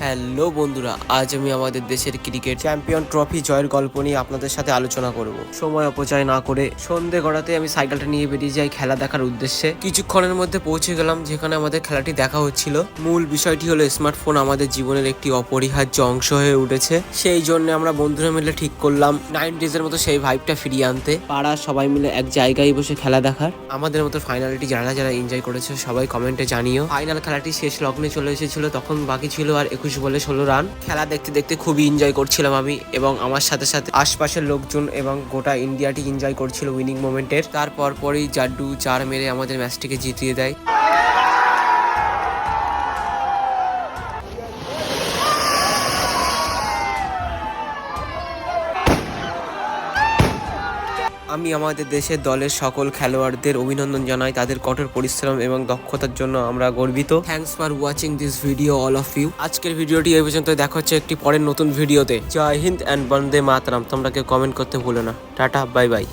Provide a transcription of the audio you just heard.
Hello বন্ধুরা, আজ আমি আমাদের দেশের ক্রিকেট চ্যাম্পিয়ন ট্রফি জয়ের গল্প নিয়ে আপনাদের সাথে আলোচনা করব। সময় অপচয় না করে সন্ধে গড়াতে আমি সাইকেলটা নিয়ে বেরিয়ে যাই খেলা দেখার উদ্দেশ্যে। কিছুক্ষণের মধ্যে পৌঁছে গেলাম যেখানে আমাদের খেলাটি দেখা হচ্ছিল। মূল বিষয়টি হলো স্মার্টফোন আমাদের জীবনের একটি অপরিহার্য অংশ হয়ে উঠেছে। সেই জন্য আমরা বন্ধুরা মিলে ঠিক করলাম 90s-এর মতো সেই ভাইবটা ফিরিয়ে আনতে। পাড়ার সবাই মিলে এক জায়গায় বসে খেলা দেখার। আমাদের মতো ফাইনালটি যারা যারা এনজয় করেছে সবাই কমেন্টে জানিও। ফাইনাল খেলাটি শেষ লগ্নে চলে এসেছিল, তখন বাকি ছিল আর 21 বলে 16 রান। খেলা দেখতে দেখতে খুবই এনজয় করছিলাম আমি এবং আমার সাথে সাথে আশপাশের লোকজন এবং গোটা ইন্ডিয়াটি এনজয় করছিল উইনিং মোমেন্টের। তারপর পরই জাড্ডু 4 মেরে আমাদের ম্যাচটিকে জিতিয়ে দেয়। আমি আমাদের দেশের দলের সকল খেলোয়াড়দের অভিনন্দন জানাই তাদের কঠোর পরিশ্রম এবং দক্ষতার জন্য আমরা গর্বিত। Thanks for watching this video all of you. আজকের ভিডিওটি এই পর্যন্ত, দেখা হচ্ছে একটি পরের নতুন ভিডিওতে। জয় হিন্দ অ্যান্ড বন্দে মাতরম। তোমরা কেউ কমেন্ট করতে ভুলো না। Tata, bye bye.